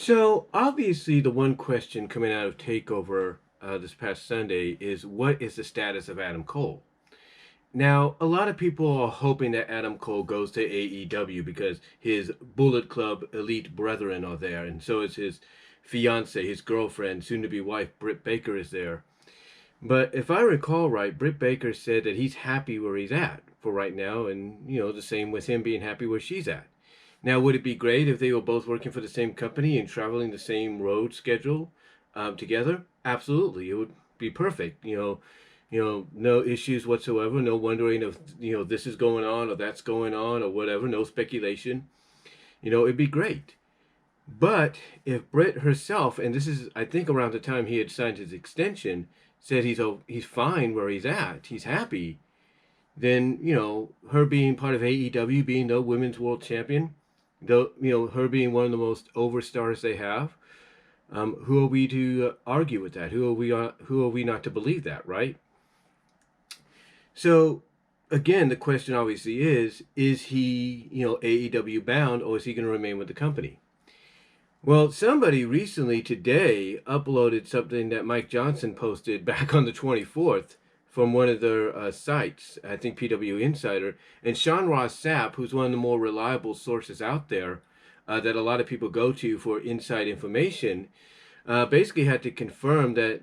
So obviously, the one question coming out of Takeover this past Sunday is what is the status of Adam Cole? Now, a lot of people are hoping that Adam Cole goes to AEW because his Bullet Club elite brethren are there, and so is his fiance, his girlfriend, soon-to-be wife, Britt Baker, is there. But if I recall right, Britt Baker said that he's happy where he's at for right now, and the same with him being happy where she's at. Now, would it be great if they were both working for the same company and traveling the same road schedule together? Absolutely, it would be perfect. No issues whatsoever. No wondering if this is going on or that's going on or whatever. No speculation. It'd be great. But if Britt herself, and this is I think around the time he had signed his extension, said he's fine where he's at, he's happy, then her being part of AEW, being the women's world champion, though her being one of the most over stars they have, who are we to argue with that? Who are we not to believe that, right? So again, the question obviously is he AEW bound, or is he going to remain with the company? Well, somebody recently today uploaded something that Mike Johnson posted back on the 24th from one of their sites, I think PW Insider, and Sean Ross Sapp, who's one of the more reliable sources out there that a lot of people go to for inside information, basically had to confirm that,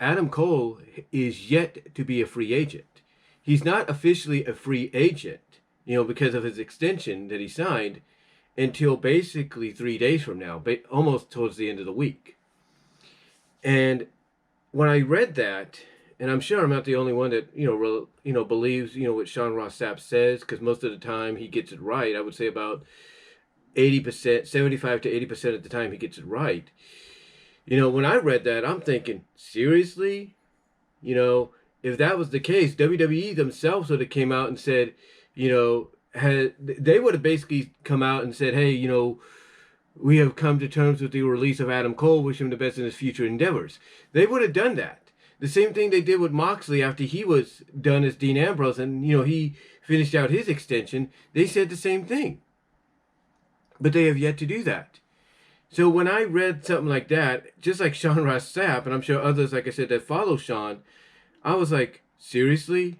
Adam Cole is yet to be a free agent. He's not officially a free agent, because of his extension that he signed, until basically 3 days from now, almost towards the end of the week. And when I read that, and I'm sure I'm not the only one that believes what Sean Ross Sapp says, because most of the time he gets it right. I would say about 80%, 75 to 80% of the time he gets it right. When I read that, I'm thinking, seriously? If that was the case, WWE themselves would have came out and said, they would have basically come out and said, hey, we have come to terms with the release of Adam Cole, wish him the best in his future endeavors. They would have done that. The same thing they did with Moxley after he was done as Dean Ambrose and, he finished out his extension. They said the same thing. But they have yet to do that. So when I read something like that, just like Sean Ross Sapp, and I'm sure others, like I said, that follow Sean, I was like, seriously?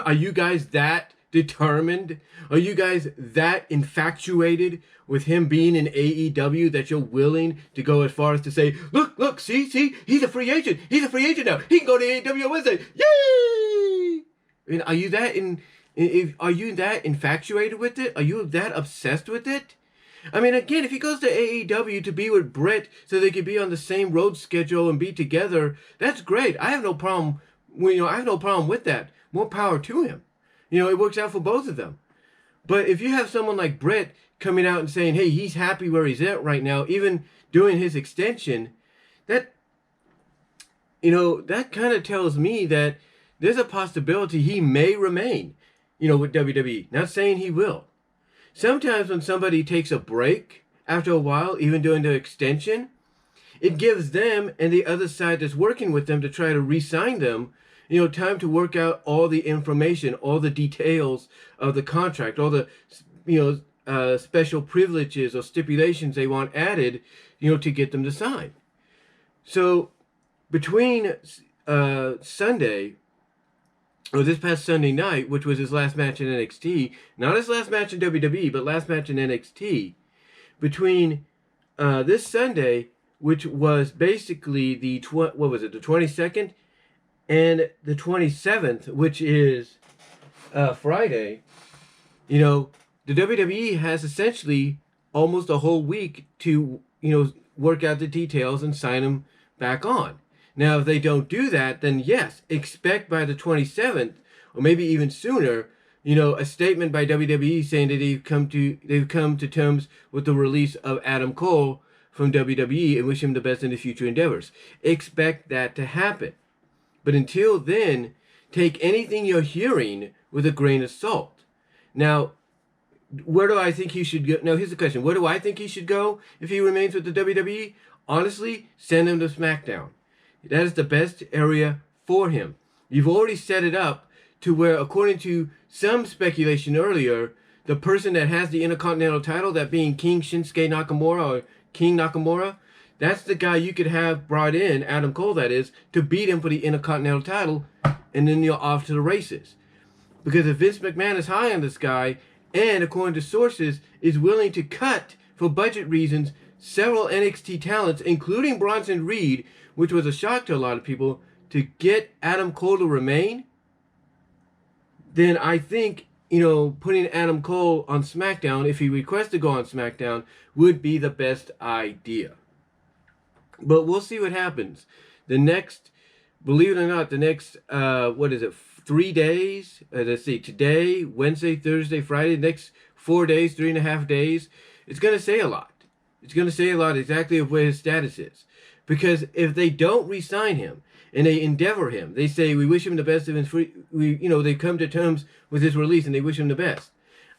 Are you guys that determined? Are you guys that infatuated with him being in AEW that you're willing to go as far as to say, look, see, he's a free agent. He's a free agent now. He can go to AEW on Wednesday. Yay! I mean, are you that infatuated with it? Are you that obsessed with it? I mean, again, if he goes to AEW to be with Britt so they can be on the same road schedule and be together, that's great. I have no problem. I have no problem with that. More power to him. It works out for both of them. But if you have someone like Britt coming out and saying, hey, he's happy where he's at right now, even doing his extension, that kind of tells me that there's a possibility he may remain, with WWE. Not saying he will. Sometimes when somebody takes a break after a while, even doing the extension, it gives them and the other side that's working with them to try to re-sign them, time to work out all the information, all the details of the contract, all the, special privileges or stipulations they want added, to get them to sign. So between Sunday, or this past Sunday night, which was his last match in NXT, not his last match in WWE, but last match in NXT, between this Sunday, which was basically the 22nd, and the 27th, which is Friday, the WWE has essentially almost a whole week to, work out the details and sign him back on. Now, if they don't do that, then yes, expect by the 27th, or maybe even sooner, a statement by WWE saying that they've come to terms with the release of Adam Cole from WWE and wish him the best in his future endeavors. Expect that to happen. But until then, take anything you're hearing with a grain of salt. Now, where do I think he should go? Now, here's the question. Where do I think he should go if he remains with the WWE? Honestly, send him to Smackdown. That is the best area for him. You've already set it up to where, according to some speculation earlier, the person that has the Intercontinental title, that being King Shinsuke Nakamura or King Nakamura, that's the guy you could have brought in, Adam Cole that is, to beat him for the Intercontinental title, and then you're off to the races. Because if Vince McMahon is high on this guy, and according to sources, is willing to cut, for budget reasons, several NXT talents, including Bronson Reed, which was a shock to a lot of people, to get Adam Cole to remain, then I think, putting Adam Cole on SmackDown, if he requests to go on SmackDown, would be the best idea. But we'll see what happens. Believe it or not, the next, 3 days? Let's see, today, Wednesday, Thursday, Friday, next 4 days, 3.5 days, it's going to say a lot. It's going to say a lot exactly of where his status is. Because if they don't re-sign him, and they endeavor him, they say, we wish him the best of his free, they come to terms with his release and they wish him the best.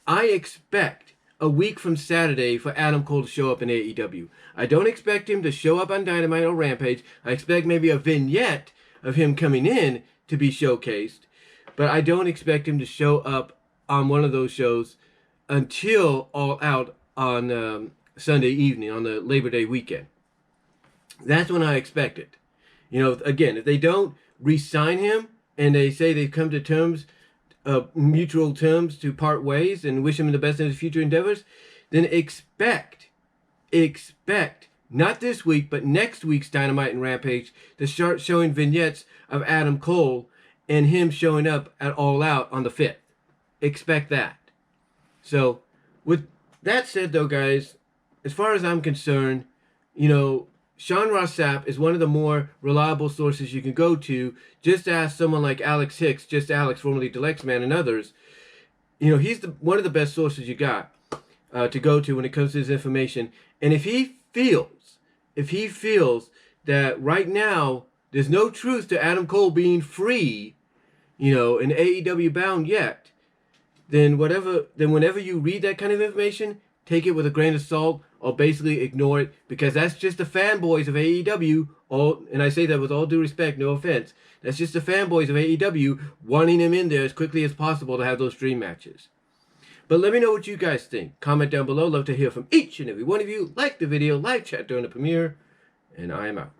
I expect a week from Saturday for Adam Cole to show up in AEW. I don't expect him to show up on Dynamite or Rampage. I expect maybe a vignette of him coming in to be showcased. But I don't expect him to show up on one of those shows until All Out on Sunday evening, on the Labor Day weekend. That's when I expect it. Again, if they don't re-sign him and they say they've come to terms, mutual terms to part ways and wish him the best in his future endeavors, then expect, not this week, but next week's Dynamite and Rampage to start showing vignettes of Adam Cole and him showing up at All Out on the 5th. Expect that. So, with that said, though, guys, as far as I'm concerned, Sean Ross Sapp is one of the more reliable sources you can go to. Just ask someone like Alex Hicks, just Alex, formerly Delexman, and others. He's one of the best sources you got to go to when it comes to his information. And if he feels that right now there's no truth to Adam Cole being free, and AEW bound yet, then whenever you read that kind of information, take it with a grain of salt, or basically ignore it, because that's just the fanboys of AEW, and I say that with all due respect, no offense, that's just the fanboys of AEW wanting him in there as quickly as possible to have those dream matches. But let me know what you guys think. Comment down below. Love to hear from each and every one of you. Like the video, live chat during the premiere, and I am out.